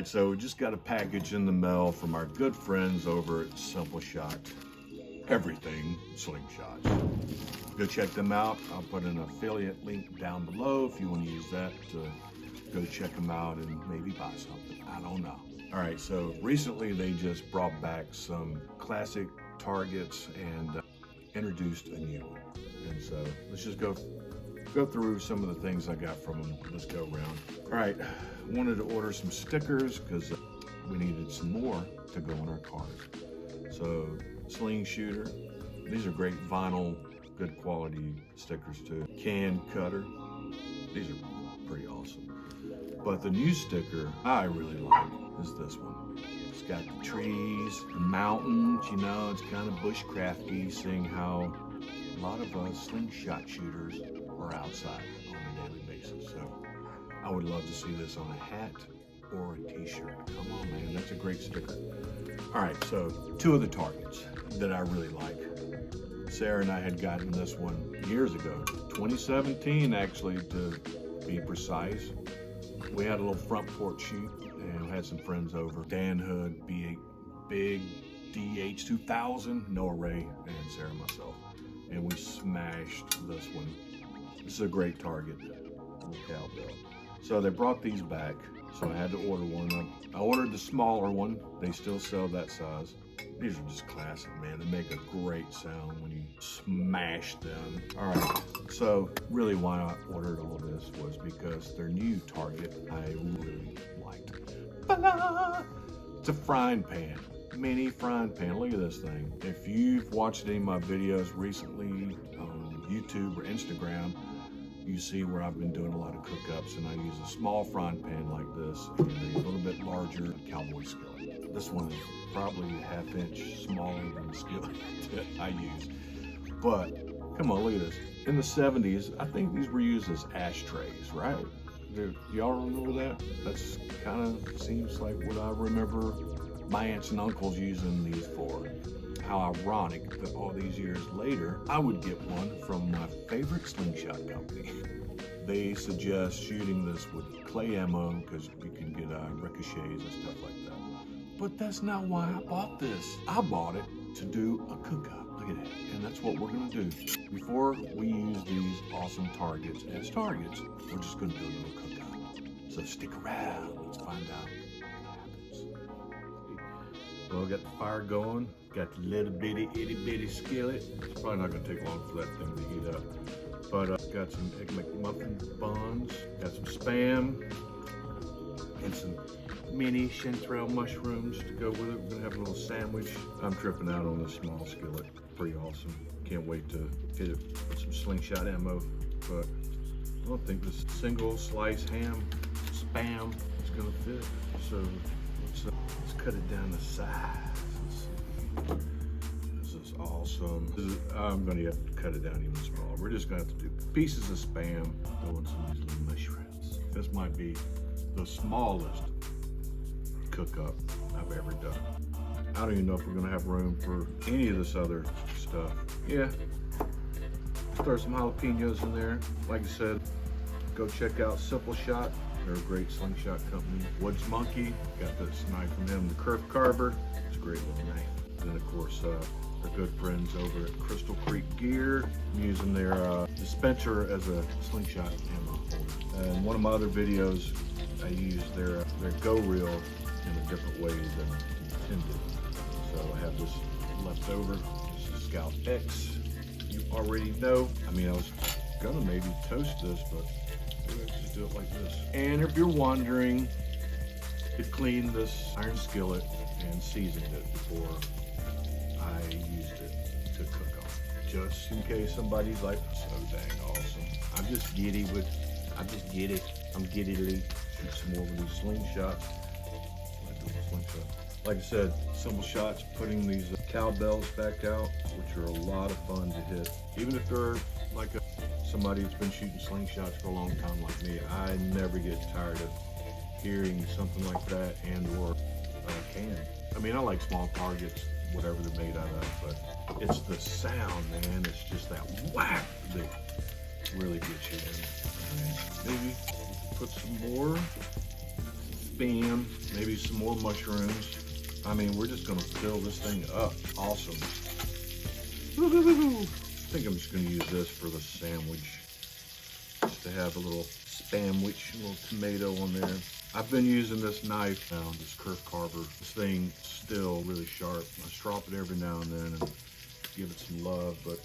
right, so we just got a package in the mail from our good friends over at SimpleShot. Everything Slingshots. Go check them out. I'll put an affiliate link down below if you want to use that to go check them out and maybe buy something. I don't know. All right, so recently they just brought back some classic targets and introduced a new one. And so let's just go through some of the things I got from them. Let's go around. All right, wanted to order some stickers because we needed some more to go on our cars. So Sling Shooter, these are great vinyl, good quality stickers too. Can Cutter, these are pretty awesome. But the new sticker I really like is this one. It's got the trees, the mountains, you know, it's kind of bushcrafty, seeing how a lot of us slingshot shooters are outside on a daily basis. So I would love to see this on a hat or a t-shirt. Come on, man, that's a great sticker. All right, so two of the targets that I really like. Sarah and I had gotten this one years ago, 2017 actually, to be precise. We had a little front porch shoot and had some friends over. Dan Hood, B8 Big, DH2000, Noah Ray, and Sarah and myself. And we smashed this one. This is a great target, little cowbell. So they brought these back, so I had to order one. I ordered the smaller one. They still sell that size. These are just classic, man. They make a great sound when you smash them. All right, so really why I ordered all this was because their new target I really liked. It's a frying pan, mini frying pan. Look at this thing. If you've watched any of my videos recently on YouTube or Instagram, you see where I've been doing a lot of cookups, and I use a small frying pan like this and a little bit larger cowboy skillet. This one is probably a half-inch smaller than the skillet that I use. But come on, look at this. In the 70s, I think these were used as ashtrays, right? Y'all remember that? That's kind of seems like what I remember my aunts and uncles using these for. How ironic that all these years later, I would get one from my favorite slingshot company. They suggest shooting this with clay ammo because you can get ricochets and stuff like that. But that's not why I bought this. I bought it to do a cook-up. Look at that. And that's what we're gonna do. Before we use these awesome targets as targets, we're just gonna do a little cook-up. So stick around, let's find out what happens. Well, we got the fire going. Got the little bitty, itty bitty skillet. It's probably not gonna take long for that thing to heat up. But got some Egg McMuffin buns, got some Spam, and some mini chanterelle mushrooms to go with it. We're gonna have a little sandwich. I'm tripping out on this small skillet. Pretty awesome. Can't wait to hit it with some slingshot ammo. But I don't think this single slice ham Spam is gonna fit. So let's cut it down to size. This is awesome. I'm gonna have to cut it down even smaller. We're just gonna have to do pieces of Spam, throw in some of these little mushrooms. This might be the smallest cook-up I've ever done. I don't even know if we're gonna have room for any of this other stuff. Yeah, throw some jalapenos in there. Like I said, go check out SimpleShot. They're a great slingshot company. Woods Monkey, got this knife from them, the Curve Carver. It's a great little knife. And then of course, our good friends over at Crystal Creek Gear. I'm using their dispenser as a slingshot ammo holder. And one of my other videos, I used their go reel in a different way than intended. So I have this left over. This is Scout X. You already know. I mean, I was gonna maybe toast this, but let's just do it like this. And if you're wondering, to clean this iron skillet and seasoned it before I used it to cook on. Just in case somebody's like, so dang awesome. I'm just giddy. I'm giddily. Shoot some more of these slingshots. Like I said, SimpleShot's putting these cowbells back out, which are a lot of fun to hit. Even if they're like somebody who's been shooting slingshots for a long time like me, I never get tired of hearing something like that and or can. I mean, I like small targets, whatever they're made out of, but it's the sound, man. It's just that whack that really gets you in. Maybe put some more Spam, maybe some more mushrooms. I mean, we're just gonna fill this thing up. Awesome. I think I'm just gonna use this for the sandwich. Just to have a little spamwich, a little tomato on there. I've been using this knife now, this curve carver. This thing's still really sharp. I strop it every now and then and give it some love, but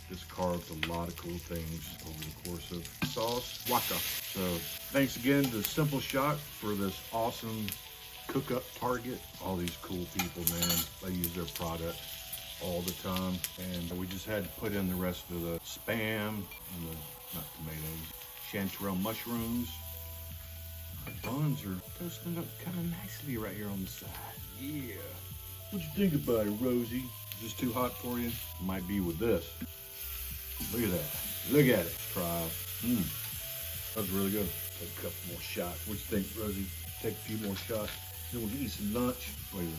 this carves a lot of cool things over the course of sauce. Waka. So thanks again to SimpleShot for this awesome cook-up target. All these cool people, man, they use their product all the time. And we just had to put in the rest of the spam and the, not tomatoes, chanterelle mushrooms. The buns are toasting up kind of nicely right here on the side. Yeah. What you think about it, Rosie? Is this too hot for you? Might be with this. Look at that. Look at it. Try. That's really good. Take a couple more shots. What you think, Rosie? Take a few more shots. Then we'll get you some lunch. Look at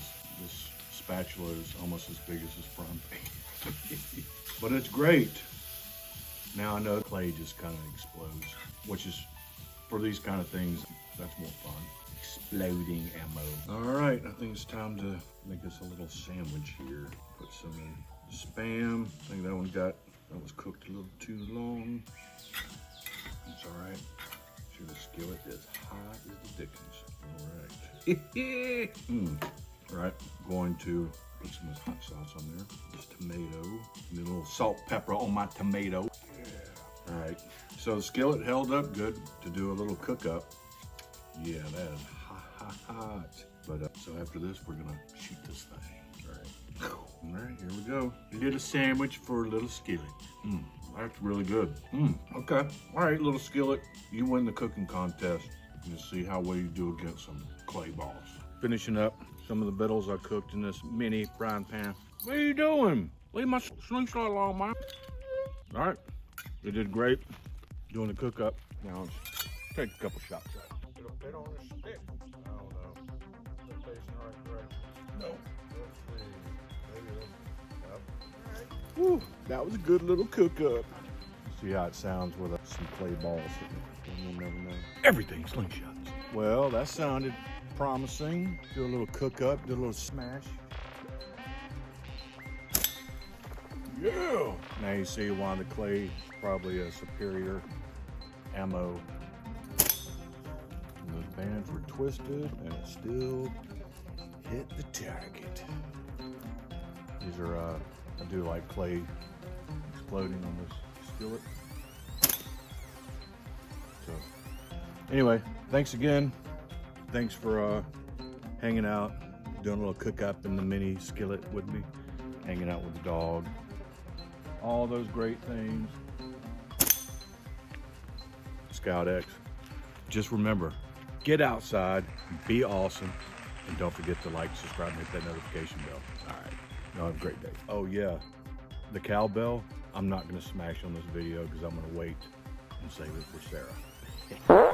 this spatula is almost as big as this frying pan. But it's great. Now I know clay just kind of explodes, which is, for these kind of things, that's more fun. Exploding ammo. All right, I think it's time to make us a little sandwich here. Put some in spam. I think that was cooked a little too long. It's all right. Sure, the skillet is hot as the dickens. All right. All right, going to put some of this hot sauce on there. This tomato, and a little salt, pepper on my tomato. Yeah. All right, so the skillet held up good to do a little cook up. Yeah, that is hot. But so after this, we're gonna shoot this thing. All right, here we go. A little sandwich for a little skillet. That's really good. Okay, all right, little skillet. You win the cooking contest. You'll see how well you do against some clay balls. Finishing up some of the victuals I cooked in this mini frying pan. What are you doing? Leave my slingshot alone, man. All right, they did great doing the cook up. Now let's take a couple shots at it. It'll fit on this stick. I don't know. They're facing the right direction. No. Let's see. Maybe this. Yep. All right. Woo, that was a good little cook up. See how it sounds with some clay balls. You'll never know. Everything slingshots. Well, that sounded promising. Do a little cook up, do a little smash. Yeah. Now you see why the clay is probably a superior ammo. And those bands were twisted and it still hit the target. These are, I do like clay exploding on this skillet. So, anyway, thanks again. Thanks for hanging out, doing a little cook up in the mini skillet with me, hanging out with the dog, all those great things. Scout X. Just remember, get outside, be awesome, and don't forget to like, subscribe, and hit that notification bell. All right, y'all have a great day. Oh yeah, the cowbell, I'm not gonna smash on this video because I'm gonna wait and save it for Sarah.